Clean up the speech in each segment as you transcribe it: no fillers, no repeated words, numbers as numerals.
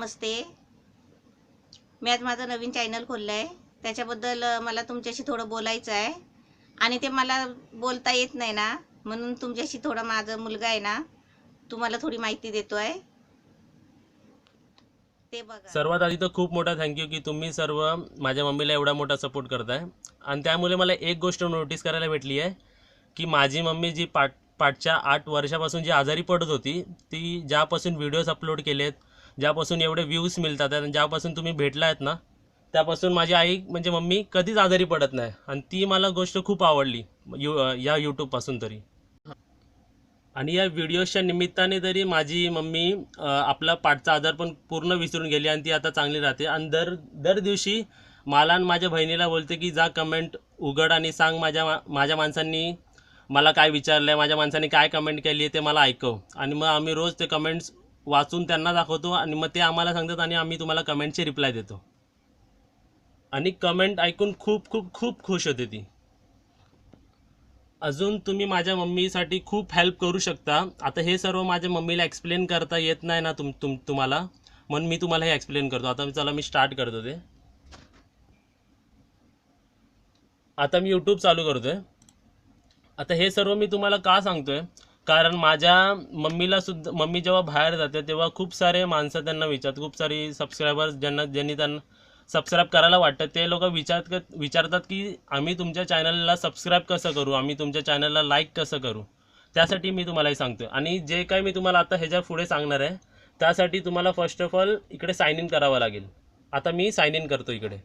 नमस्ते. मी आज माझं नवीन चॅनल खोललं आहे. त्याच्याबद्दल मला तुमच्याशी थोडं बोलायचं आहे आणि ते मला बोलता येत नाही ना, म्हणून तुमच्याशी थोडा माझा मुलगा आहे ना, तुम्हाला थोडी माहिती देतो आहे. ते बघा. सर्वात आधी तर खूप मोठा थँक्यू की तुम्ही सर्व माझ्या मम्मीला एवढा मोठा सपोर्ट करताय. आणि त्यामुळे मला एक गोष्ट नोटीस करायला भेटली आहे की माझी मम्मी जी पाठच्या 8 वर्षापासून जी आजारी पडत होती, ती ज्यापासून व्हिडिओज अपलोड केलेत, ज्यापासून एवढे व्ह्यूज मिळतात आणि ज्यापासून तुम्ही भेटला आहेत ना, त्यापासून माझी आई म्हणजे मम्मी कधीच आजारी पडत नाही. आणि ती मला गोष्ट खूप आवडली या यूट्यूबपासून तरी. आणि या व्हिडिओच्या निमित्ताने तरी माझी मम्मी आपला पाठचा आजार पण पूर्ण विसरून गेली आणि ती आता चांगली राहते. आणि दर दिवशी मला आणि माझ्या बहिणीला बोलते की जा कमेंट उघड आणि सांग माझ्या माणसांनी मला काय विचारलं आहे, माझ्या माणसांनी काय कमेंट केली आहे ते मला ऐकव. आणि मग आम्ही रोज ते कमेंट्स वाचून त्यांना दाखवतो आणि मग ते आम्हाला सांगतात आणि आम्ही तुम्हाला कमेंटचे रिप्लाय देतो. आणि कमेंट ऐकून खूप खूप खूप खुश होते ती. अजून तुम्ही माझ्या मम्मीसाठी खूप हेल्प करू शकता. आता हे सर्व माझ्या मम्मीला एक्सप्लेन करता येत नाही ना तुम्हाला, म्हणून मी तुम्हाला हे एक्सप्लेन करतो. आता चला मी स्टार्ट करतो ते. आता मी यूट्यूब चालू करतोय. आता हे सर्व मी तुम्हाला का सांगतोय, कारण माझ्या मम्मी जेव्हा बाहेर जाते तेव्हा खूप सारे माणसं त्यांना विचारतात, खूप सारी सबस्क्रायबर्स ज्यांनी त्यांना सबस्क्राईब करायला वाटतं ते लोक विचारतात की आम्ही तुमच्या चॅनलला सबस्क्राईब कसं करू, आम्ही तुमच्या चॅनलला लाईक कसं करू. त्यासाठी मी तुम्हाला हे सांगतो. आणि जे काही मी तुम्हाला आता ह्याच्या पुढे सांगणार आहे त्यासाठी तुम्हाला फर्स्ट ऑफ ऑल इकडे साइन इन करावं लागेल. आता मी साइन इन करतो. इकडे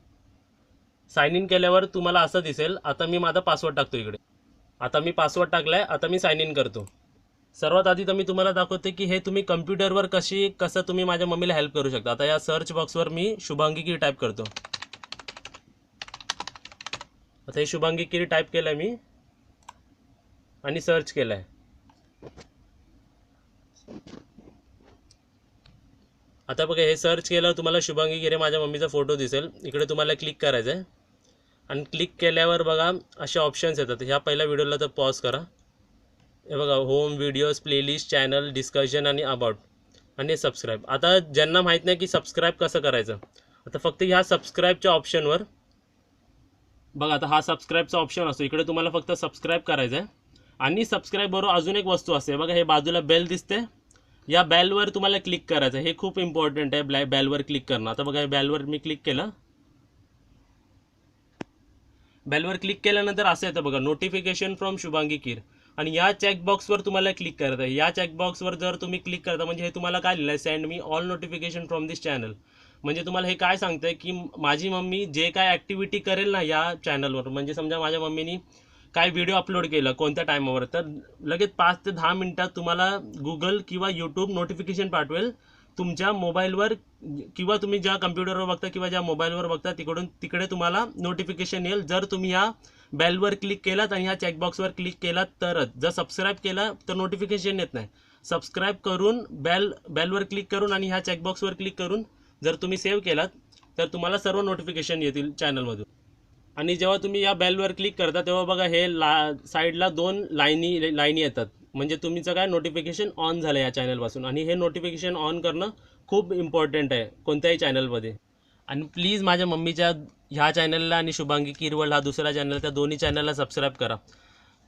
साइन इन केल्यावर तुम्हाला असं दिसेल. आता मी माझा पासवर्ड टाकतो इकडे. आता मी पासवर्ड टाकला आहे. आता मी साइन इन करतो. सर्वात आधी तर मी तुम्हाला दाखवते की हे तुम्ही कम्प्युटरवर कसं तुम्ही माझ्या मम्मीला हेल्प करू शकता. आता या सर्च बॉक्सवर मी शुभांगी कीर टाईप करतो. आता हे शुभांगी कीर टाईप केलं आहे मी आणि सर्च केलं आहे. आता बघा हे सर्च केल्यावर तुम्हाला शुभांगी गिरे माझ्या मम्मीचा फोटो दिसेल. इकडे तुम्हाला क्लिक करायचं आहे आणि क्लिक केल्यावर बघा असे ऑप्शन्स येतात. ह्या पहिल्या व्हिडिओला तर पॉज करा. हे बघा home, videos, playlist, channel, discussion आणि अबाउट आणि सबस्क्राईब. आता ज्यांना माहीत नाही की सबस्क्राईब कसं करायचं, आता फक्त ह्या सबस्क्राईबच्या ऑप्शनवर बघा. आता हा सबस्क्राईबचा ऑप्शन असतो. इकडे तुम्हाला फक्त सबस्क्राईब करायचं आहे. आणि सबस्क्राईब बरोबर अजून एक वस्तू असते बघा. हे बाजूला बेल दिसते, या बेलवर तुम्हाला क्लिक करायचं. हे खूप इम्पॉर्टंट आहे बेलवर क्लिक करणं. आता बघा बेलवर मी क्लिक केलं. बेलवर क्लिक केल्यानंतर असं येतं बघा नोटिफिकेशन फ्रॉम शुभांगी कीर. आणि या चेकबॉक्सवर तुम्हाला क्लिक करायचं आहे. या चेकबॉक्सवर जर तुम्ही क्लिक करता म्हणजे हे तुम्हाला काय लिहिलं आहे, send me all notification from this channel. म्हणजे तुम्हाला हे काय सांगतं आहे की माझी मम्मी जे काय ॲक्टिव्हिटी करेल ना या चॅनलवर, म्हणजे समजा माझ्या मम्मीनी काय व्हिडिओ अपलोड केला कोणत्या टायमावर, तर लगेच 5 ते 10 मिनटात तुम्हाला गुगल किंवा यूट्यूब नोटिफिकेशन पाठवेल तुमच्या मोबाईलवर, किंवा तुम्ही ज्या कम्प्युटरवर बघता किंवा ज्या मोबाईलवर बघता तिकडे तुम्हाला नोटिफिकेशन येईल. जर तुम्ही या बेलवर क्लिक केलात आणि ह्या चेकबॉक्सवर क्लिक केलात तरच. जर सबस्क्राईब केला तर नोटिफिकेशन येत नाही. सबस्क्राईब करून बेलवर क्लिक करून आणि ह्या चेकबॉक्सवर क्लिक करून जर तुम्ही सेव्ह केलात तर तुम्हाला सर्व नोटिफिकेशन येतील चॅनलमधून. आणि जेव्हा तुम्ही या बेलवर क्लिक करता तेव्हा बघा हे साईडला 2 लाईनी येतात, म्हणजे तुमचं काय नोटिफिकेशन ऑन झालं या चॅनलपासून. आणि हे नोटिफिकेशन ऑन करणं खूप इम्पॉर्टंट आहे कोणत्याही चॅनलमध्ये. आणि प्लीज माझ्या मम्मीच्या ह्या चॅनलला आणि शुभांगी कीरवर्ल्ड हा दुसरा चॅनल, त्या दोन्ही चॅनलला सबस्क्राईब करा.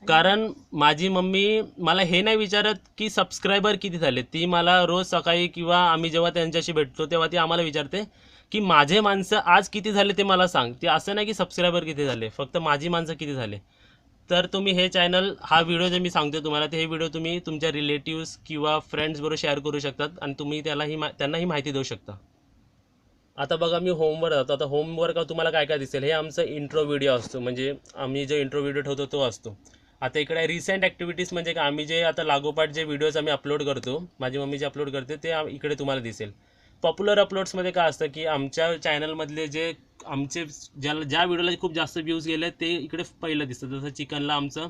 कारण माझी मम्मी मला हे नाही विचारत की सबस्क्रायबर किती झाले. ती मला रोज सकाळी किंवा आम्ही जेव्हा त्यांच्याशी भेटतो तेव्हा ती आम्हाला विचारते की माझे माणसं आज किती झाले ते मला सांग. ते असं नाही की सबस्क्रायबर किती झाले, फक्त माझी माणसं किती झाले. तर तुम्ही हे चॅनल, हा व्हिडिओ जे मी सांगतो तुम्हाला, ते हे व्हिडिओ तुम्ही तुमच्या रिलेटिव्स किंवा फ्रेंड्सबरोबर शेअर करू शकतात आणि तुम्ही त्यांनाही माहिती देऊ शकता. आता बघा मी होमवर जातो. आता होमवर तुम्हाला काय काय दिसेल, हे आमचं इंट्रो व्हिडिओ असतो, म्हणजे आम्ही जो इंट्रो व्हिडिओ ठेवतो तो असतो. आता इकडे रिसेंट ॲक्टिव्हिटीज म्हणजे का आम्ही जे आता लागोपाठ जे व्हिडिओज आम्ही अपलोड करतो, माझी मम्मी जे अपलोड करते ते इकडे तुम्हाला दिसेल. पॉप्युलर अपलोड्समध्ये काय असतं की आमच्या चॅनलमधले जे आमचे ज्या व्हिडिओला खूप जास्त व्ह्यूज गेले ते इकडे पहिलं दिसतं. जसं चिकनला आमचं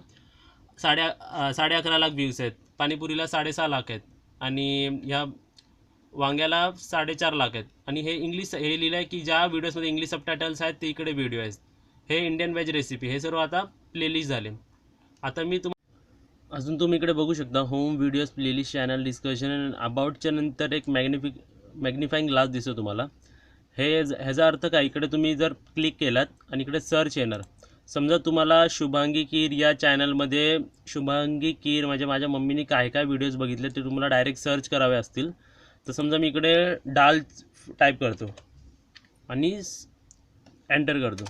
11.5 लाख व्ह्यूज आहेत, पाणीपुरीला 6.5 लाख आहेत आणि ह्या वांग्याला 4.5 लाख आहेत. आणि हे हे लिहिलं आहे की ज्या व्हिडिओजमध्ये इंग्लिश सबटायटल्स आहेत ते इकडे व्हिडिओ आहेत. हे इंडियन व्हेज रेसिपी, हे सर्व आता प्लेलिस्ट झाले. आता मी अजून तुम्ही इकडे बघू शकता home, videos, playlist, channel, discussion, अबाउटच्या नंतर एक मॅग्निफाईंग ग्लास दिसतो तुम्हाला, ह्याचा अर्थ काय, इकडे तुम्ही जर क्लिक केलात आणि इकडे सर्च येणार. समजा तुम्हाला शुभांगी कीर या चॅनलमध्ये शुभांगी कीर म्हणजे माझ्या मम्मीने काय काय व्हिडिओज बघितले ते तुम्हाला डायरेक्ट सर्च करावे असतील, तर समजा मी इकडे डाल टाईप करतो आणि एंटर करतो.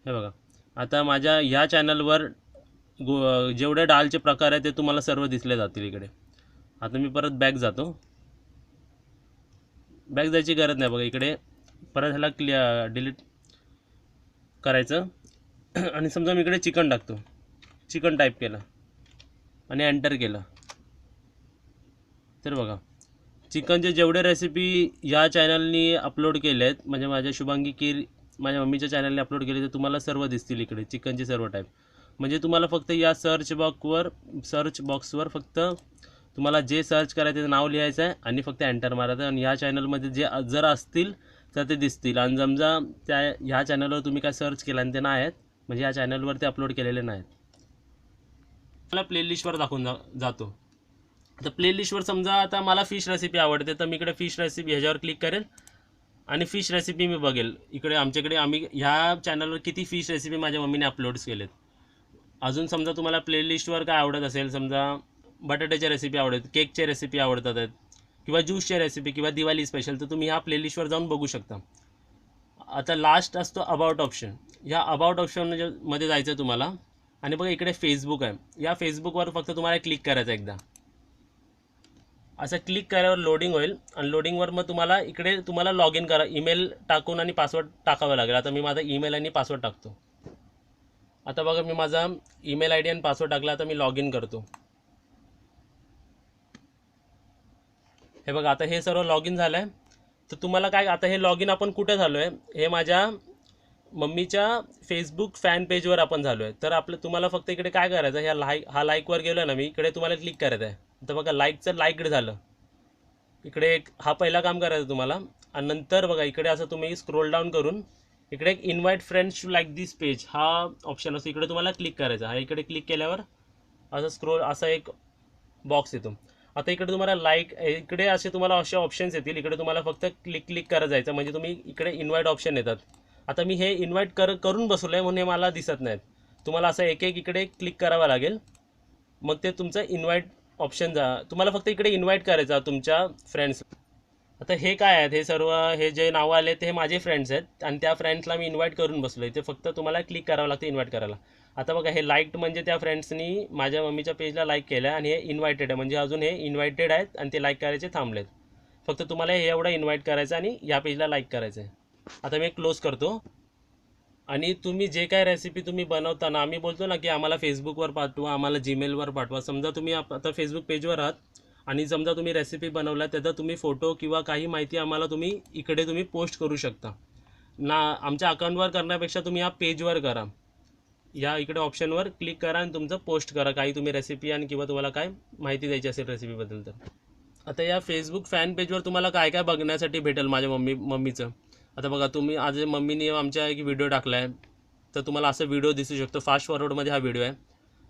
हे बघा, आता माझ्या ह्या चॅनलवर जेवढे डालचे प्रकार आहेत ते तुम्हाला सर्व दिसले जातील इकडे. आता मी परत बॅक जातो. बॅक जायची गरज नाही बघा, इकडे परत ह्याला डिलीट करायचं आणि समजा मी इकडे चिकन टाकतो, चिकन टाईप केलं आणि एंटर केलं, तर बघा चिकनचे जेवढे रेसिपी या चॅनलनी अपलोड केले आहेत, म्हणजे माझ्या शुभांगी कीर माझ्या मम्मीच्या चॅनलने अपलोड केले, ते तुम्हाला सर्व दिसतील इकडे चिकनचे सर्व टाईप. म्हणजे तुम्हाला फक्त या सर्च बॉक्सवर फक्त तुम्हाला जे सर्च करायचं ते नाव लिहायचं आहे आणि फक्त एंटर मारायचं, आणि ह्या चॅनलमध्ये जे जर असतील तर ते दिसतील. आणि समजा ह्या चॅनलवर तुम्ही काय सर्च केलं आणि ते नाही आहेत, म्हणजे या चॅनलवर ते अपलोड केलेले नाहीत. मला प्लेलिस्टवर दाखवून जातो. तर प्लेलिस्टवर समजा आता मला फिश रेसिपी आवडते, तर मी इकडे फिश रेसिपी ह्याच्यावर क्लिक करेल आणि फिश रेसिपी मी बघेल. इकडे आमच्याकडे आम्ही ह्या चॅनलवर किती फिश रेसिपी माझ्या मम्मीने अपलोड्स केलेत. अजून समजा तुम्हाला प्लेलिस्टवर काय आवडत असेल, समजा बटाट्याच्या रेसिपी आवडतात, केकच्या रेसिपी आवडतात आहेत, किंवा ज्यूसच्या रेसिपी किंवा दिवाळी स्पेशल, तर तुम्ही ह्या प्लेलिस्टवर जाऊन बघू शकता. आता लास्ट असतो अबाउट ऑप्शन. या अबाउट ऑप्शनमध्ये जायचं तुम्हाला आणि बघा इकडे फेसबुक आहे. या फेसबुकवर फक्त तुम्हाला क्लिक करायचं एकदा. असं क्लिक केल्यावर लोडिंग होईल आणि लोडिंगवर मग तुम्हाला इकडे तुम्हाला लॉग इन करा, ईमेल टाकून आणि पासवर्ड टाकावा लागेल. आता मी माझा ईमेल आणि पासवर्ड टाकतो. आता बघा मी माझा ईमेल आय डी आणि पासवर्ड टाकला. आता मी लॉग इन करतो. हे बघा आता हे सर्व लॉग इन झालं आहे. तर तुम्हाला काय, आता हे लॉग इन आपण कुठे झालो आहे, हे माझ्या मम्मीच्या फेसबुक फॅन पेजवर आपण झालो आहे. तर तुम्हाला फक्त इकडे काय करायचं, हा लाईकवर गेलो ना मी, इकडे तुम्हाला क्लिक करायचं आहे. तर बघा लाईकचं लाईकड झालं. इकडे हा पहिला काम करायचं तुम्हाला. आणि नंतर बघा इकडे असं तुम्ही स्क्रोल डाऊन करून इकडे एक invite friends to like this page हा ऑप्शन असतो, इकडे तुम्हाला क्लिक करायचा. हा इकडे क्लिक केल्यावर असं असा एक बॉक्स येतो. आता इकडे तुम्हाला इकडे असे ऑप्शन्स येतील. इकडे तुम्हाला फक्त क्लिक करत जायचं, म्हणजे तुम्ही इकडे इन्व्हाइट ऑप्शन येतात. आता मी हे इन्व्हाइट करून बसवलं आहे म्हणून हे मला दिसत नाहीत. तुम्हाला असं एक इकडे क्लिक करावं लागेल, मग ते तुमचं इन्व्हाइट ऑप्शन तुम्हाला फक्त इकडे इन्व्हाइट करायचं तुमच्या फ्रेंड्स. आता हे काय आहेत, हे सर्व हे जे नावं आले ते माझे फ्रेंड्स आहेत आणि त्या फ्रेंड्सला मी इन्व्हाइट करून बसलो आहे. ते फक्त तुम्हाला क्लिक करावं लागतं इन्व्हाइट करायला. आता बघा हे लाईक्ड म्हणजे त्या फ्रेंड्सनी माझ्या मम्मीच्या पेजला लाईक केलं आहे आणि हे इन्व्हायटेड आहे म्हणजे अजून हे इन्व्हायटेड आहेत आणि ते लाईक करायचे थांबलेत. फक्त तुम्हाला हे एवढं इन्व्हाइट करायचं आणि या पेजला लाईक करायचं आहे. आता मी क्लोज करतो. आणि तुम्ही जे काय रेसिपी तुम्ही बनवताना आम्ही बोलतो ना की आम्हाला फेसबुकवर पाठवा, आम्हाला जीमेलवर पाठवा. समजा तुम्ही आता फेसबुक पेजवर आहात आणि समजा तुम्ही रेसिपी बनवला, त्याचा तुम्ही फोटो किंवा काही माहिती आम्हाला इकडे तुम्ही पोस्ट करू शकता ना. आमच्या अकाउंटवर करण्यापेक्षा तुम्ही या पेजवर करा, या इकडे ऑप्शनवर क्लिक करा आणि तुमचं पोस्ट करा काही तुम्ही रेसिपी आणि किंवा तुम्हाला काय माहिती द्यायची असेल रेसिपीबद्दल. तर आता या फेसबुक फॅन पेजवर तुम्हाला काय काय बघण्यासाठी भेटेल माझ्या मम्मीचं. आता बघा तुम्ही आज मम्मीने आमच्या एक व्हिडिओ टाकला आहे, तर तुम्हाला असं व्हिडिओ दिसू शकतो. फास्ट फॉरवर्डमध्ये हा व्हिडिओ आहे,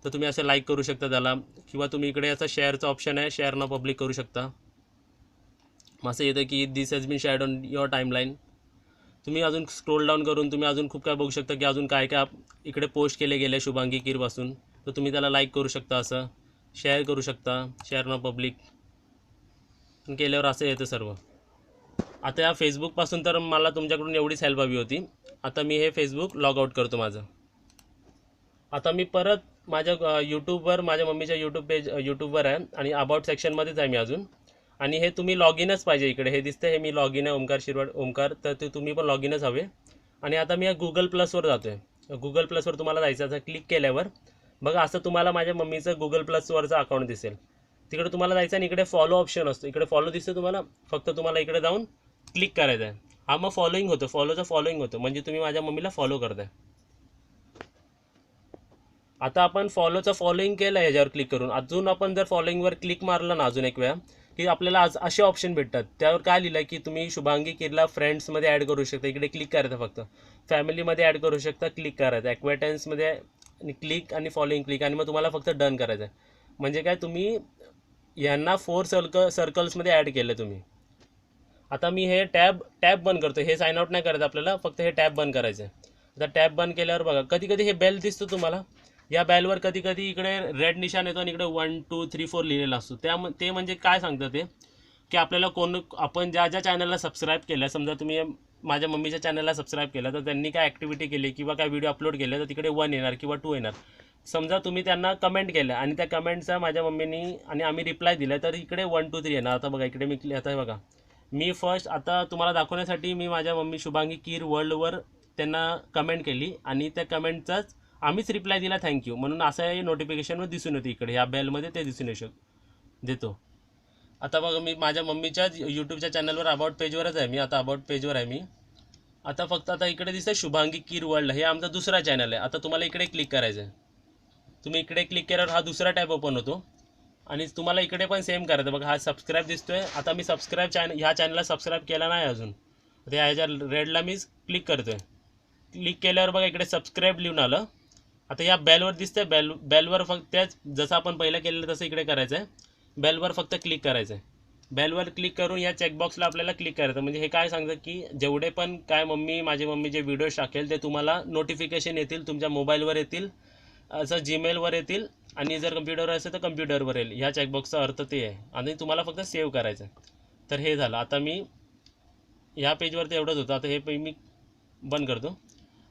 तर तुम्ही असं लाईक करू शकता त्याला, किंवा तुम्ही इकडे असं शेअरचं ऑप्शन आहे, शेअर ना पब्लिक करू शकता. असं येतं की this has been shared on your timeline. तुम्ही अजून स्क्रोल डाऊन करून तुम्ही अजून खूप काय बघू शकता की अजून काय काय इकडे पोस्ट केले गेले शुभांगी कीरपासून. तर तुम्ही त्याला लाईक करू शकता, असं शेअर करू शकता, शेअर ना पब्लिक केल्यावर असं येतं सर्व. आता या फेसबुकपासून तर मला तुमच्याकडून एवढीच हेल्प हवी होती. आता मी हे फेसबुक लॉग आउट करतो माझं. आता मी परत माझ्या यूट्यूबवर, माझ्या मम्मीच्या यूट्यूबवर आहे आणि अबाउट सेक्शनमध्येच आहे मी अजून. आणि हे तुम्ही लॉग इनच पाहिजे. इकडे हे दिसतं, हे मी लॉग इन आहे, ओंकार शिरवाड ओंकार, तर ते तुम्ही पण लॉग इनच हवे. आणि आता मी या गुगल प्लसवर जातो आहे. गुगल प्लसवर तुम्हाला जायचं. असं क्लिक केल्यावर बघा असं तुम्हाला माझ्या मम्मीचं गुगल प्लसवरचं अकाउंट दिसेल. तिकडे तुम्हाला जायचं आणि इकडे फॉलो ऑप्शन असतो. इकडे फॉलो दिसतं तुम्हाला, फक्त तुम्हाला इकडे जाऊन क्लिक करायचं आहे. हा मग फॉलोईंग होतं, फॉलोइंग होतं, म्हणजे तुम्ही माझ्या मम्मीला फॉलो करताय. आता आपण फॉलोइंग केलं याच्यावर क्लिक करून. अजून आपण जर फॉलोइंगवर क्लिक मारलं ना अजून एक वेळा, की आपल्याला आज असे ऑप्शन भेटतात. त्यावर काय लिहिलं की तुम्ही शुभांगी कीरला फ्रेंड्समध्ये ॲड करू शकता. इकडे क्लिक करायचं, फक्त फॅमिलीमध्ये ॲड करू शकता, क्लिक करायचं, ॲक्वेंटन्समध्ये क्लिक आणि फॉलोइंग क्लिक, आणि मग तुम्हाला फक्त डन करायचं आहे. म्हणजे काय तुम्ही यांना 4 सर्कल्समध्ये ॲड केलं तुम्ही. आता मी हे टॅब बंद करतो. हे साइन आउट नाही करायचं आपल्याला, फक्त हे टॅब बंद करायचं आहे. आता टॅब बंद केल्यावर बघा कधी कधी हे बेल दिसतो तुम्हाला. या बेलवर कधी कधी इकडे रेड निशाण येतो आणि इकडे 1 2 3 4 लिहिलेलं असतो. ते म्हणजे काय सांगतं ते, की आपल्याला आपण ज्या चॅनलला सबस्क्राईब केलं, समजा तुम्ही माझ्या मम्मीच्या चॅनलला सबस्क्राईब केलं तर त्यांनी काय ॲक्टिव्हिटी केली किंवा काय व्हिडिओ अपलोड केले तर तिकडे 1 येणार किंवा 2 येणार. समजा तुम्ही त्यांना कमेंट केलं आणि त्या कमेंटचा माझ्या मम्मीनी आणि आम्ही रिप्लाय दिला तर इकडे 1 2 3 येणार. आता बघा इकडे मी आता बघा मी फर्स्ट आता तुम्हाला दाखवण्यासाठी मी माझ्या मम्मी शुभांगी कीर वर्ल्डवर त्यांना कमेंट केली आणि त्या कमेंटचाच आम्हीच रिप्लाय दिला थँक्यू म्हणून. असं हे नोटिफिकेशनवर दिसून येते इकडे ह्या बेलमध्ये, ते दिसून देतो. आता बघा मी माझ्या मम्मीच्या यूट्यूबच्या चॅनलवर अबाउट पेजवरच आहे मी. आता अबाउट पेजवर आहे मी. आता फक्त आता इकडे दिसतं शुभांगी कीर वर्ल्ड, हे आमचा दुसरा चॅनल आहे. आता तुम्हाला इकडे क्लिक करायचं आहे. तुम्ही इकडे क्लिक केल्यावर हा दुसरा टॅब ओपन होतो आणि तुम्हाला इकडे पण सेम करायचं. बघा हा सबस्क्राईब दिसतोय. आता मी ह्या चॅनलला सबस्क्राईब केला नाही अजून. त्या ह्याच्या रेडला मी क्लिक करतोय. क्लिक केल्यावर बघा इकडे सबस्क्राईब लिहून आलं. आता या बेलवर दिसतंय, बेलवर फक्त त्याच जसं आपण पहिलं केलेलं तसं इकडे करायचं आहे. बेलवर फक्त क्लिक करायचं आहे. बेलवर क्लिक करून या चेकबॉक्सला आपल्याला क्लिक करायचं. म्हणजे हे काय सांगतं की जेवढे पण काय माझी मम्मी जे व्हिडिओ टाकेल ते तुम्हाला नोटिफिकेशन येतील, तुमच्या मोबाईलवर येतील, असं जीमेलवर येतील आणि जर कम्प्युटरवर असेल तर कम्प्युटरवर येईल. ह्या चेकबॉक्सचा अर्थ ते आहे आणि तुम्हाला फक्त सेव्ह करायचं आहे. तर हे झालं. आता मी ह्या पेजवरती एवढंच होतं. आता हे पेज मी बंद करतो.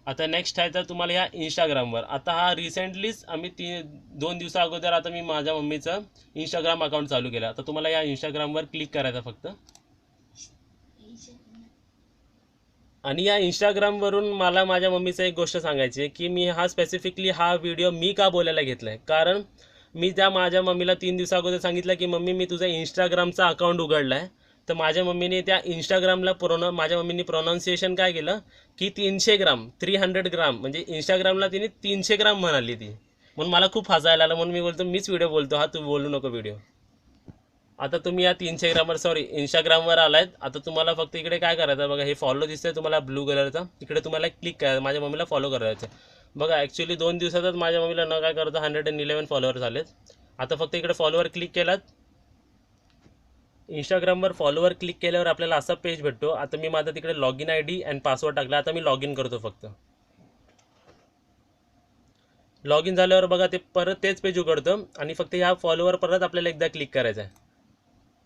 आता नेक्स्ट आहे तर तुम्हाला ह्या इंस्टाग्रामवर. आता हा रिसेंटलीच आम्ही 2 दिवसा अगोदर आता मी माझ्या मम्मीचं इंस्टाग्राम अकाउंट चालू केलं. आता तुम्हाला या इंस्टाग्रामवर क्लिक करायचं फक्त. आणि या इंस्टाग्रामवरून मला माझ्या मम्मीचं एक गोष्ट सांगायची आहे की मी स्पेसिफिकली हा व्हिडिओ मी का बोलायला घेतला आहे. कारण मी त्या माझ्या मम्मीला 3 दिवसा अगोदर सांगितलं की मम्मी मी तुझा इंस्टाग्रामचा अकाउंट उघडला आहे. तर माझ्या मम्मीने त्या इंस्टाग्रामला माझ्या मम्मीने प्रोनाऊन्सिएशन काय केलं की 300 ग्राम 300 ग्राम म्हणजे इंस्टाग्रामला तिने 300 ग्राम म्हणाली ती. म्हणून मला खूप हसायला आलं. म्हणून मी बोलतो मीच व्हिडिओ बोलतो, हा तू बोलू नको व्हिडिओ. आता तुम्ही या 300 ग्रामवर इंस्टाग्रामवर आलायत. आता तुम्हाला फक्त इकडे काय करायचं बघा, हे फॉलो दिसतंय तुम्हाला ब्लू कलरचा, इकडे तुम्हाला क्लिक करायचं. माझ्या मम्मीला फॉलो करायचं. बघा ॲक्च्युली 2 दिवसातच माझ्या मम्मीला न काय करतं 111 फॉलोअर झालेत. आता फक्त इकडे फॉलोवर क्लिक केलात. इंस्टाग्रामवर फॉलोवर क्लिक केल्यावर आपल्याला असा पेज भेटतो. आता मी माझा तिकडे log in ID and password टाकला. आता मी लॉग इन करतो फक्त. लॉग इन झाल्यावर बघा ते परत तेच पेज उघडतं आणि फक्त ह्या फॉलोवर परत आपल्याला एकदा क्लिक करायचं आहे.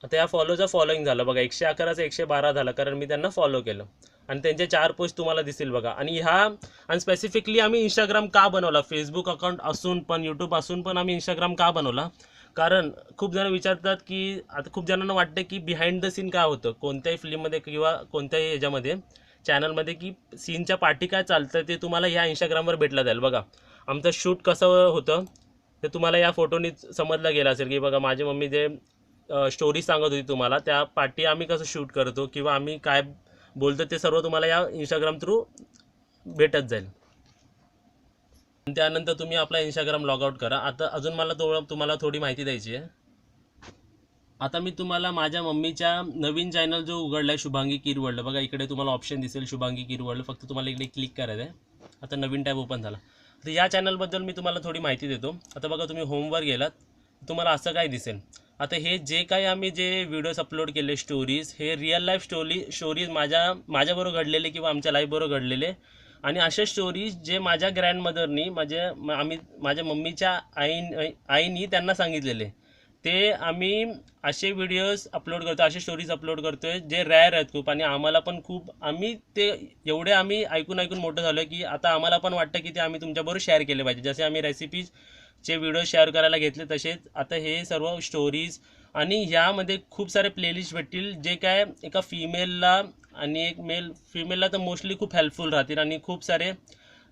आता या फॉलोचं फॉलोईंग झालं बघा, 111चं 112 झालं कारण मी त्यांना फॉलो केलं आणि त्यांचे 4 पोस्ट तुम्हाला दिसतील बघा. आणि स्पेसिफिकली आम्ही इंस्टाग्राम का बनवला, फेसबुक अकाउंट असून पण यूट्यूब असून पण आम्ही इंस्टाग्राम का बनवला, कारण खूप जण विचारतात की आता खूप जणांना वाटतं की बिहाइंड द सीन काय होतं कोणत्याही फिल्ममध्ये किंवा कोणत्याही ह्याच्यामध्ये चॅनलमध्ये, की सीनच्या पाठी काय चालतं ते तुम्हाला ह्या इंस्टाग्रामवर भेटला जाईल. बघा आमचं शूट कसं होतं ते तुम्हाला या फोटोनी समजलं गेलं असेल की बघा माझी मम्मी जे स्टोरी सांगत होती तुम्हाला त्या पाठी आम्ही कसं शूट करतो किंवा आम्ही काय बोलतो ते सर्व तुम्हाला या इंस्टाग्राम थ्रू भेटत जाईल. त्यानंतर तुम्ही आपला इंस्टाग्राम लॉग आउट करा. आता अजून मला तुम्हाला थोडी माहिती द्यायची आहे. आता मी तुम्हाला माझ्या मम्मीच्या नवीन चॅनल जो उघडला आहे शुभांगी कीर वर्ल्ड, बघा इकडे तुम्हाला ऑप्शन दिसेल शुभांगी कीर वर्ल्ड, फक्त तुम्हाला इकडे क्लिक करायचं आहे. आता नवीन टॅब ओपन झाला. तर या चॅनलबद्दल मी तुम्हाला थोडी माहिती देतो. आता बघा तुम्ही होमवर गेलात तुम्हाला असं काय दिसेल. आता हे जे काही आम्ही जे व्हिडिओज अपलोड केले स्टोरीज, हे रिअल लाईफ स्टोरीज माझ्याबरोबर घडलेले किंवा आमच्या लाईफबरोबर घडलेले आणि अशा स्टोरीज जे माझ्या ग्रँडमदरनी माझ्या मम्मीच्या आईनी त्यांना सांगितलेले, ते आम्ही असे व्हिडिओज अपलोड करतो, असे स्टोरीज अपलोड करतो आहे जे रेअर आहेत खूप. आणि आम्हाला पण खूप आम्ही ऐकून मोठं झालो की आता आम्हाला पण वाटतं की ते आम्ही तुमच्याबरोबर शेअर केले पाहिजे. जसे आम्ही रेसिपीजचे व्हिडिओ शेअर करायला घेतले तसेच आता हे सर्व स्टोरीज. आणि ह्यामध्ये खूप सारे प्लेलिस्ट भेटतील जे काय एका फिमेलला आणि एक फिमेलला तर मोस्टली खूप हेल्पफुल राहतील आणि खूप सारे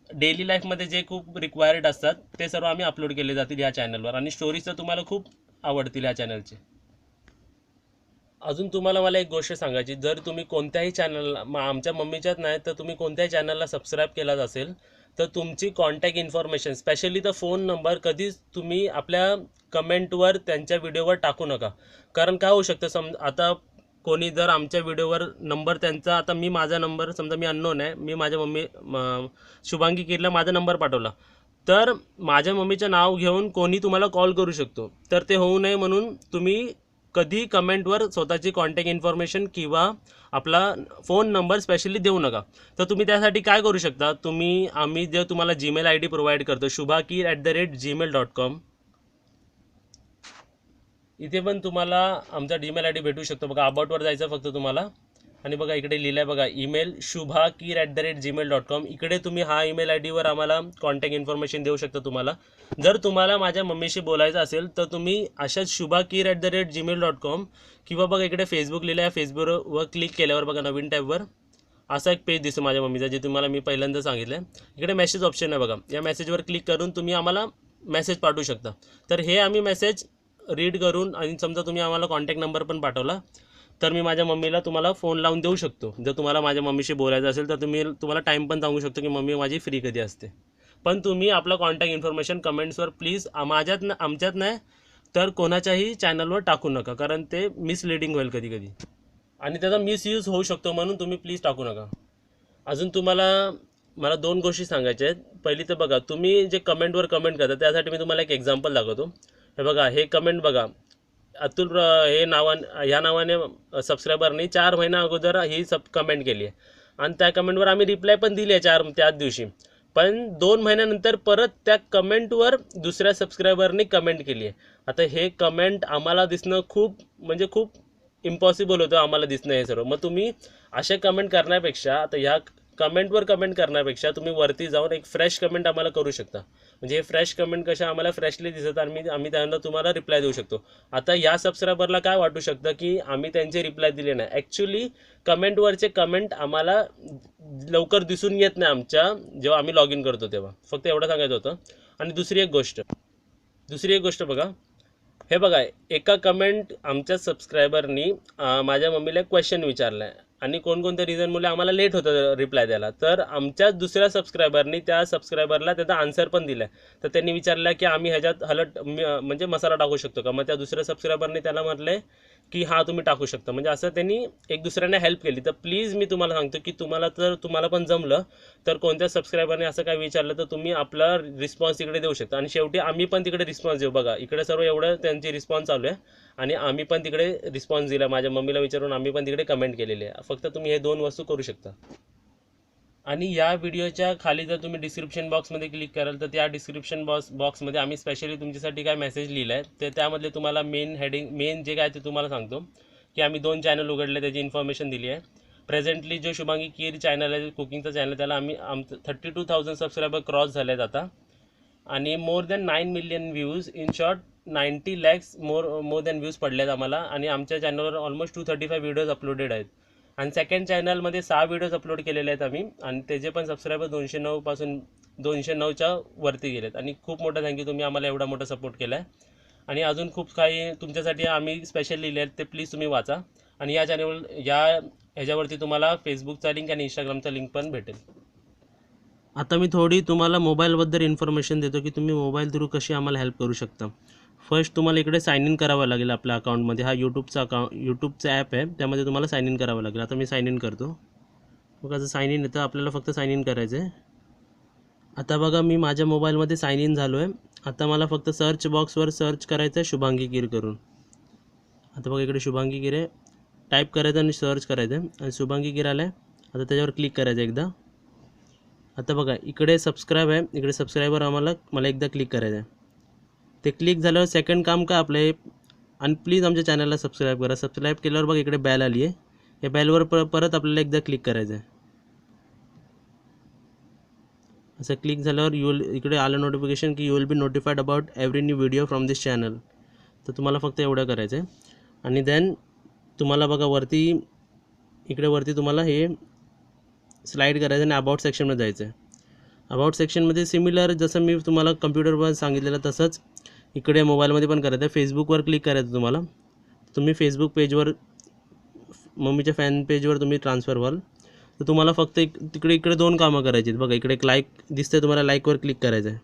डेली लाईफमध्ये जे खूप रिक्वायर्ड असतात ते सर्व आम्ही अपलोड केले जातील ह्या चॅनलवर. आणि स्टोरीज तर तुम्हाला खूप आवडतील ह्या चॅनलचे. अजून तुम्हाला मला एक गोष्ट सांगायची, जर तुम्ही कोणत्याही चॅनलला आमच्या मम्मीच्याच नाही तर तुम्ही कोणत्याही चॅनलला सबस्क्राईब केलाच असेल तर तुमची contact information specially the phone number कधीच तुम्ही आपल्या कमेंटवर त्यांच्या व्हिडिओवर टाकू नका. कारण काय होऊ शकतं आता कोणी जर आमच्या व्हिडिओवर नंबर त्यांचा, आता माझा नंबर समजा मी अननोन आहे, मी माझ्या शुभांगी कीरला माझा नंबर पाठवला तर माझ्या मम्मीचं नाव घेऊन कोणी तुम्हाला कॉल करू शकतो. तर ते होऊ नये म्हणून तुम्ही कधी कमेंटवर स्वतःची कॉन्टॅक्ट इन्फॉर्मेशन किंवा आपला फोन नंबर स्पेशली देऊ नका. तर तुम्ही त्यासाठी काय करू शकता, आम्ही जे तुम्हाला जीमेल ID प्रोव्हाइड करतो shubhakir@gmail.com. इथे पण तुम्हाला आमचा जीमेल ID भेटू शकतो. बघा अबाउटवर जायचं फक्त तुम्हाला आणि बघा इकडे लिहिलं आहे बघा ईमेल shubhakir@gmail.com. इकडे तुम्ही हा ईमेल ID वर आम्हाला कॉन्टॅक्ट इन्फॉर्मेशन देऊ शकता. तुम्हाला जर तुम्हाला माझ्या मम्मीशी बोलायचं असेल तर तुम्ही अशाच shubhakir@gmail.com किंवा बघा इकडे फेसबुक लिहिलं आहे, फेसबुकवर क्लिक केल्यावर बघा नवीन टॅबवर असा एक पेज दिसतो माझ्या मम्मीचा, जे तुम्हाला मी पहिल्यांदा सांगितलं आहे. इकडे मेसेज ऑप्शन आहे बघा, या मेसेजवर क्लिक करून तुम्ही आम्हाला मेसेज पाठवू शकता. तर हे आम्ही मेसेज रीड करून आणि समजा तुम्ही आम्हाला कॉन्टॅक्ट नंबर पण पाठवला तर मी माझ्या मम्मीला तुम्हाला फोन लावून देऊ शकतो. जर तुम्हाला माझ्या मम्मीशी बोलायचं असेल तर तुम्हाला टाईम पण सांगू शकतो की मम्मी माझी फ्री कधी असते. पण तुम्ही आपला कॉन्टॅक्ट इन्फॉर्मेशन कमेंट्सवर प्लीज आमच्यात नाही तर कोणाच्याही चॅनलवर टाकू नका, कारण ते मिसलिडिंग होईल कधी कधी आणि त्याचा मिसयूज होऊ शकतो, म्हणून तुम्ही प्लीज टाकू नका. अजून मला 2 गोष्टी सांगायच्या आहेत. पहिली तर बघा, तुम्ही जे कमेंटवर कमेंट करता त्यासाठी मी तुम्हाला एक एक्झाम्पल दाखवतो. हे बघा, हे कमेंट बघा, अतुल ह्या नावाने सबस्क्रायबरनी 4 महिना अगोदर ही कमेंट केली आहे आणि त्या कमेंटवर आम्ही रिप्लाय पण दिली आहे त्याच दिवशी. पण 2 महिन्यानंतर परत त्या कमेंटवर दुसऱ्या सबस्क्रायबरनी कमेंट केली आहे. आता हे कमेंट आम्हाला दिसणं खूप इम्पॉसिबल होतं आम्हाला दिसणं हे सर्व. मग तुम्ही असे कमेंट करण्यापेक्षा, आता ह्या कमेंटवर कमेंट करण्यापेक्षा तुम्ही वरती जाऊन एक फ्रेश कमेंट आम्हाला करू शकता. म्हणजे हे फ्रेश कमेंट कशा आम्हाला फ्रेशली दिसत आणि आम्ही त्यानंतर तुम्हाला रिप्लाय देऊ शकतो. आता या सबस्क्रायबरला काय वाटू शकतं की आम्ही त्यांचे रिप्लाय दिले नाही. ॲक्च्युली कमेंटवरचे कमेंट आम्हाला लवकर दिसून येत नाही जेव्हा आम्ही लॉग इन करतो तेव्हा. फक्त एवढं सांगायचं होतं. आणि दुसरी एक गोष्ट बघा, हे बघा, एका कमेंट आमच्या सबस्क्रायबरनी माझ्या मम्मीला एक क्वेश्चन विचारला आहे आणि कोणकोणत्या रिझनमुळे आम्हाला लेट होतं रिप्लाय द्यायला. तर आमच्याच दुसऱ्या सबस्क्रायबरनी त्या सबस्क्रायबरला त्याचा आन्सर पण दिला आहे. तर त्यांनी विचारलं की आम्ही ह्याच्यात म्हणजे मसाला टाकू शकतो का. मग त्या दुसऱ्या सबस्क्रायबरनी त्याला म्हटलं आहे की हां तुम्ही टाकू शकता. म्हणजे असं त्यांनी एक दुसऱ्यांना हेल्प केली. तर प्लीज मी तुम्हाला सांगतो की तुम्हाला पण जमलं तर कोणत्या सबस्क्रायबरने असं काय विचारलं तर तुम्ही आपला रिस्पॉन्स तिकडे देऊ शकता. आणि शेवटी आम्ही पण तिकडे रिस्पॉन्स देऊ. बघा इकडे सर्व एवढं त्यांची रिस्पॉन्स चालू आहे आणि आम्ही पण तिकडे रिस्पॉन्स दिला. माझ्या मम्मीला विचारून आम्ही पण तिकडे कमेंट केलेली आहे. फक्त तुम्ही हे 2 वस्तू करू शकता. आणि या व्हिडिओच्या खाली जर तुम्ही डिस्क्रिप्शन बॉक्समध्ये क्लिक कराल तर त्या डिस्क्रिप्शन बॉक्समध्ये आम्ही स्पेशली तुमच्यासाठी काय मेसेज लिहिला आहे ते त्यामधले तुम्हाला मेन जे काय ते तुम्हाला सांगतो की आम्ही 2 चॅनल उघडले, त्याची इन्फॉर्मेशन दिली आहे. प्रेझेंटली जो शुभांगी कीर चॅनल आहे, कुकिंगचा चॅनल, त्याला आमचं 32,000 सबस्क्रायबर क्रॉस झाले आहेत आता आणि more than 9 million views. In short 90 lakhs more than views पडले आहेत आम्हाला. आणि आमच्या चॅनलवर ऑलमोस्ट 235 व्हिडिओज अपलोडेड आहेत. आणि सेकंड चॅनलमध्ये 6 व्हिडिओज अपलोड केलेले आहेत आम्ही आणि त्याचे पण सबस्क्रायबर 209 पासून 209च्या वरती गेलेत. आणि खूप मोठा थँक्यू, तुम्ही आम्हाला एवढा मोठा सपोर्ट केला आहे. आणि अजून खूप काही तुमच्यासाठी आम्ही स्पेशल लिहिले आहेत, ते प्लीज तुम्ही वाचा. आणि या ह्याच्यावरती तुम्हाला फेसबुकचा लिंक आणि इंस्टाग्रामचा लिंक पण भेटेल. आता मी थोडी तुम्हाला मोबाईलबद्दल इन्फॉर्मेशन देतो की तुम्ही मोबाईल थ्रू कशी आम्हाला हेल्प करू शकता. फर्स्ट तुम्हाला इकडे साइन इन करावं लागेल आपल्या अकाउंटमध्ये. हा यूट्यूबचा ॲप आहे, त्यामध्ये तुम्हाला साइन इन करावं लागेल. आता मी साइन इन करतो. बघा जर साइन इन येतं, आपल्याला फक्त साइन इन करायचं आहे. आता बघा मी माझ्या मोबाईलमध्ये साइन इन झालो आहे. आता मला फक्त सर्च बॉक्सवर सर्च करायचं आहे शुभांगी कीर करून. आता बघा इकडे शुभांगी कीर आहे, टाईप करायचं आणि सर्च करायचं आहे आणि शुभांगी कीर आलं आहे. आता त्याच्यावर क्लिक करायचं एकदा. आता बघा इकडे सबस्क्राईब आहे, इकडे सबस्क्रायबर मला एकदा क्लिक करायचं आहे. ते क्लिक झाल्यावर सेकंड काम का आपलं हे, आणि प्लीज आमच्या चॅनलला सबस्क्राईब करा. सबस्क्राईब केल्यावर बघा इकडे बेल आली आहे, या बेलवर परत आपल्याला एकदा क्लिक करायचं आहे. असं क्लिक झाल्यावर इकडे आलं नोटिफिकेशन की you will be notified about every new video from this channel. तर तुम्हाला फक्त एवढं करायचं आहे. आणि देन तुम्हाला बघा इकडे वरती तुम्हाला हे स्लाईड करायचं आणि अबाउट सेक्शनमध्ये जायचं आहे. अबाउट सेक्शनमध्ये सिमिलर जसं मी तुम्हाला कम्प्युटरवर सांगितलेलं तसंच इकडे मोबाईलमध्ये पण करायचं आहे. फेसबुकवर क्लिक करायचं तुम्हाला. तुम्ही फेसबुक पेजवर, मम्मीच्या फॅन पेजवर तुम्ही ट्रान्सफर व्हाल. तर तुम्हाला फक्त इकडे 2 कामं करायची आहेत. बघा इकडे एक लाईक दिसते, तुम्हाला लाईकवर क्लिक करायचं आहे.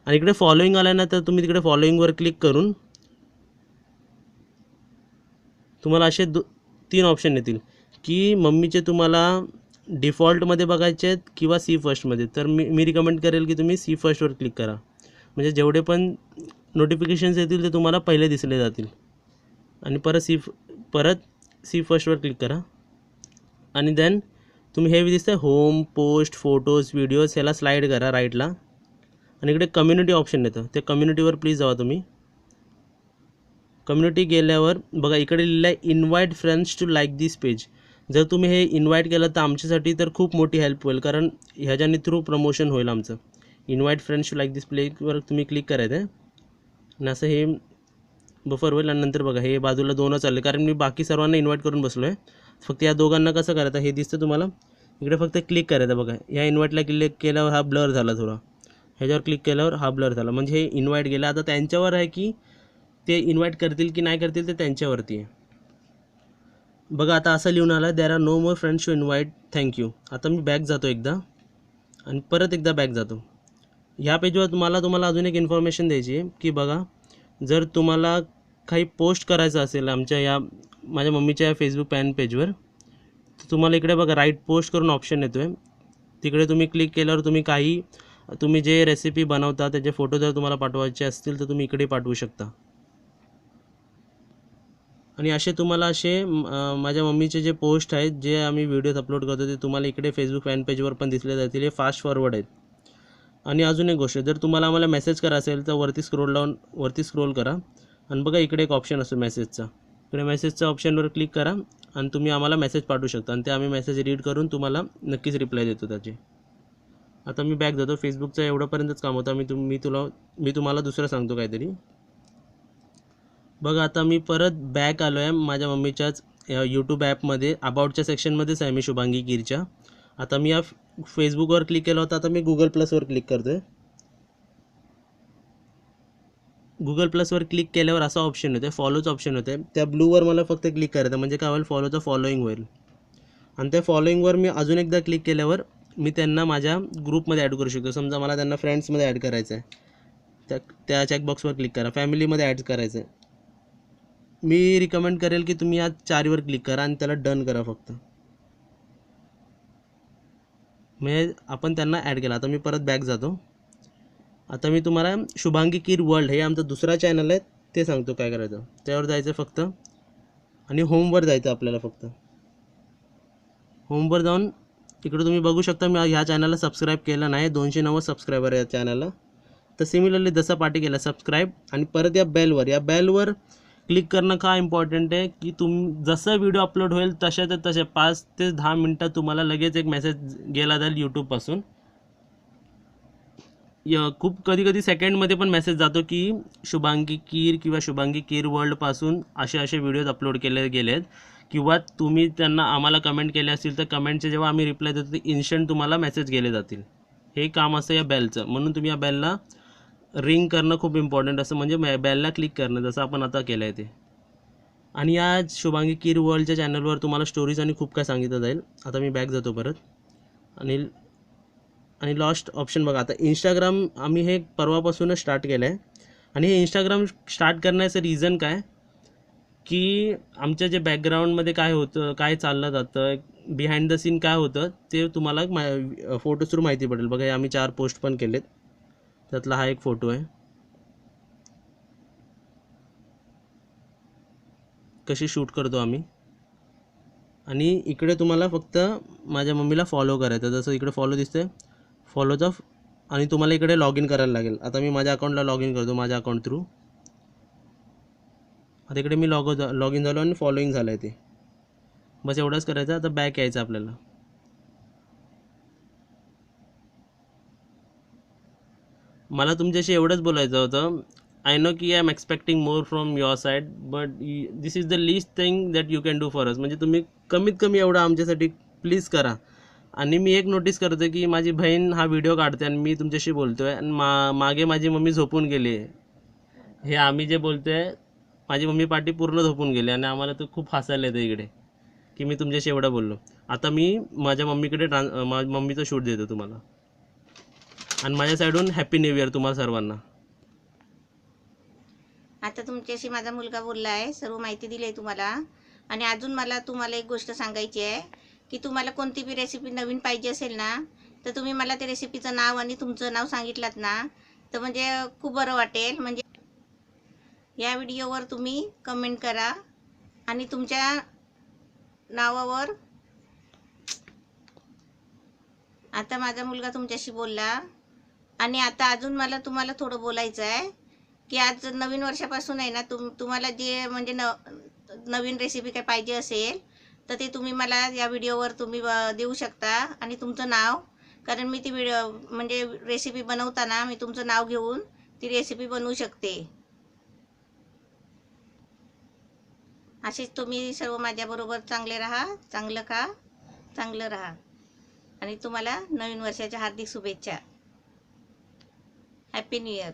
आणि इकडे फॉलोईंग आलं ना, तर तुम्ही तिकडे फॉलोईंगवर क्लिक करून तुम्हाला असे 3 ऑप्शन येतील की मम्मीचे तुम्हाला डिफॉल्टमध्ये बघायचे आहेत किंवा सी फर्स्टमध्ये, तर मी रिकमेंड करेल की तुम्ही सी फर्स्टवर क्लिक करा. म्हणजे जेवढे पण नोटिफिकेशन्स येतील ते तुम्हाला पहिले दिसले जातील. आणि परत सी फर्स्टवर क्लिक करा. आणि देन तुम्ही हे दिसतं होम, पोस्ट, फोटोज, व्हिडिओज, ह्याला स्लाईड करा राईटला. आणि इकडे कम्युनिटी ऑप्शन येतं, त्या कम्युनिटीवर प्लीज जावा तुम्ही. कम्युनिटी गेल्यावर बघा इकडे लिहिलं आहे invite friends to like this page. जर तुम्ही हे इन्व्हाइट केलं तर आमच्यासाठी तर खूप मोठी हेल्प होईल, कारण ह्याच्याने थ्रू प्रमोशन होईल आमचं. इन्व्हाइट फ्रेंड्स टू लाईक दिस पेजवर तुम्ही क्लिक करायचं आहे आणि असं हे बफर होईल. आणि नंतर बघा हे बाजूला दोनच आले, कारण मी बाकी सर्वांना इन्व्हाइट करून बसलो आहे. फक्त या दोघांना कसं करायचं हे दिसतं तुम्हाला. इकडे फक्त क्लिक करायचं बघा, ह्या इन्व्हाइटला क्लिक केल्यावर हा ब्लर झाला थोडा, ह्याच्यावर क्लिक केल्यावर हा ब्लर झाला. म्हणजे हे इन्व्हाइट गेला. आता त्यांच्यावर आहे की ते इन्व्हाइट करतील की नाही करतील ते त्यांच्यावरती आहे. बघा आता असं लिहून आलं there are no more friends to invite, thank you. आता मी बॅक जातो एकदा आणि परत एकदा बॅक जातो. ह्या पेजवर तुम्हाला अजून एक इन्फॉर्मेशन द्यायची आहे की बघा, जर तुम्हाला काही पोस्ट करायचं असेल माझ्या मम्मीच्या फेसबुक फॅन पेजवर, तर तुम्हाला इकडे बघा राईट पोस्ट करून ऑप्शन येतो आहे. तिकडे तुम्ही क्लिक केल्यावर तुम्ही जे रेसिपी बनवता त्याचे फोटो जर तुम्हाला पाठवायचे असतील तर तुम्ही इकडे पाठवू शकता. आणि तुम्हाला माझ्या मम्मीचे जे पोस्ट आहेत, जे आम्ही व्हिडिओज अपलोड करतो, ते तुम्हाला इकडे फेसबुक फॅन पेजवर पण दिसले जातील. हे फास्ट फॉरवर्ड आहेत. आणि अजून एक गोष्ट, जर तुम्हाला आम्हाला मेसेज करा असेल तर वरती स्क्रोल करा आणि बघा इकडे एक ऑप्शन असतो मेसेजचा. इकडे मेसेजच्या ऑप्शनवर क्लिक करा आणि तुम्ही आम्हाला मेसेज पाठवू शकता आणि ते आम्ही मेसेज रीड करून तुम्हाला नक्कीच रिप्लाय देतो त्याचे. आता मी बॅक जातो. फेसबुकचं एवढंपर्यंतच काम होतं. मी तुम्हाला दुसरं सांगतो काहीतरी. बघा आता मी परत बॅक आलो आहे माझ्या मम्मीच्याच यूट्यूब ॲपमध्ये. अबाउटच्या सेक्शनमध्येच आहे मी शुभांगी कीरच्या. आता मी या फेसबुकवर क्लिक केलं होतं, आता मी गुगल प्लसवर क्लिक करतो आहे. गुगल प्लसवर क्लिक केल्यावर असा ऑप्शन येतो, फॉलोचं ऑप्शन होतं. त्या ब्लूवर मला फक्त क्लिक करायचं, म्हणजे काय होईल, फॉलोचं फॉलोईंग होईल. आणि त्या फॉलोईंगवर मी अजून एकदा क्लिक केल्यावर मी त्यांना माझ्या ग्रुपमध्ये ॲड करू शकतो. समजा मला त्यांना फ्रेंड्समध्ये ॲड करायचं आहे, त्या चेकबॉक्सवर क्लिक करा. फॅमिलीमध्ये ॲड करायचं आहे. मी रिकमेंड करेल की तुम्ही या 4वर क्लिक करा आणि त्याला डन करा फक्त. म्हणजे आपण त्यांना ॲड केला. आता मी परत बॅक जातो. आता मी तुम्हाला शुभांगी कीर वर्ल्ड हे आमचा दुसरा चॅनल आहे ते सांगतो काय करायचं. त्यावर जायचं फक्त आणि होमवर जायचं आपल्याला. फक्त होमवर जाऊन तिकडे तुम्ही बघू शकता मी ह्या चॅनलला सबस्क्राईब केलं नाही. 290 सबस्क्रायबर आहे या चॅनलला. तर सिमिलरली जसं पाठी केलं सबस्क्राईब आणि परत या बेलवर क्लिक करणं का इम्पॉर्टंट आहे की जसं व्हिडिओ अपलोड होईल तसे 5 ते 10 मिनटात तुम्हाला लगेच एक मेसेज गेला जाईल यूट्यूबपासून. खूप कधी सेकंडमध्ये पण मेसेज जातो की शुभांगी कीर किंवा शुभांगी कीर वर्ल्डपासून असे व्हिडिओज अपलोड केले गेले आहेत, किंवा तुम्ही आम्हाला कमेंट केले असतील तर कमेंटचे जेव्हा आम्ही रिप्लाय देतो ते इन्स्टंट तुम्हाला मेसेज गेले जातील. हे काम असतं या बेलचं. म्हणून तुम्ही या बेलला रिंग करणं खूप इम्पॉर्टंट असं, म्हणजे बेलला क्लिक करणं जसं आपण आता केलं आहे ते. आणि या शुभांगी कीर वर्ल्डच्या चॅनलवर तुम्हाला स्टोरीज आणि खूप काय सांगितलं जाईल. आता मी बॅक जातो परत आणि लास्ट ऑप्शन बघा. आता इंस्टाग्राम आम्ही हे परवापासूनच स्टार्ट केलं आहे. आणि हे इंस्टाग्राम स्टार्ट करण्याचं रिझन काय की आमच्या जे बॅकग्राऊंडमध्ये काय होतं, काय चाललं जातं, बिहाइंड द सीन काय होतं ते तुम्हाला फोटो थ्रू माहिती पडेल. बघा आम्ही 4 पोस्ट पण केलेत, त्यातला हा एक फोटो आहे. कशी शूट करतो आम्ही. आणि इकडे तुम्हाला फक्त माझ्या मम्मीला फॉलो करायचं. जसं इकडे फॉलो दिसतंय, फॉलोचा, आणि तुम्हाला इकडे लॉग इन करायला लागेल. आता मी माझ्या अकाउंटला लॉग इन करतो माझ्या अकाउंट थ्रू. आता इकडे मी लॉग इन झालो आणि फॉलोईंग झालं आहे ते. बस एवढंच करायचं. आता बॅक यायचं आपल्याला. मला तुमच्याशी एवढंच बोलायचं होतं. आय नो की I am expecting more from your side, but this is the least thing that you can do for us. म्हणजे तुम्ही कमीत कमी एवढं आमच्यासाठी प्लीज करा. आणि मी एक नोटीस करतो की माझी बहीण हा व्हिडिओ काढते आणि मी तुमच्याशी बोलतो आहे, आणि मागे माझी मम्मी झोपून गेली आहे. हे आम्ही जे बोलतो आहे माझी मम्मी पाठी पूर्ण झोपून गेली, आणि आम्हाला तर खूप हसायला येतं इकडे की मी तुमच्याशी एवढं बोललो. आता मी माझ्या मम्मीकडे मम्मीचं शूट देतो तुम्हाला. आणि माझ्या साईडून हॅपी न्यू इयर तुम्हाला सर्वांना. आता तुमच्याशी माझा मुलगा बोलला आहे, सर्व माहिती दिली आहे तुम्हाला. आणि अजून मला तुम्हाला एक गोष्ट सांगायची आहे की तुम्हाला कोणती बी रेसिपी नवीन पाहिजे असेल ना, तर तुम्ही मला त्या रेसिपीचं नाव आणि तुमचं नाव सांगितलात ना, तर म्हणजे खूप बरं वाटेल. म्हणजे या व्हिडिओवर तुम्ही कमेंट करा आणि तुमच्या नावावर. आता माझा मुलगा तुमच्याशी बोलला आणि आता अजून मला तुम्हाला थोडं बोलायचं आहे की आज नवीन वर्षापासून आहे ना, तुम्हाला जे म्हणजे नवीन रेसिपी काय पाहिजे असेल तर ते तुम्ही मला या व्हिडिओवर तुम्ही देऊ शकता आणि तुमचं नाव. कारण मी ती व्हिडिओ म्हणजे रेसिपी बनवताना मी तुमचं नाव घेऊन ती रेसिपी बनवू शकते. असेच तुम्ही सर्व माझ्याबरोबर चांगले राहा, चांगलं खा, चांगलं राहा आणि तुम्हाला नवीन वर्षाच्या हार्दिक शुभेच्छा. Happy new year.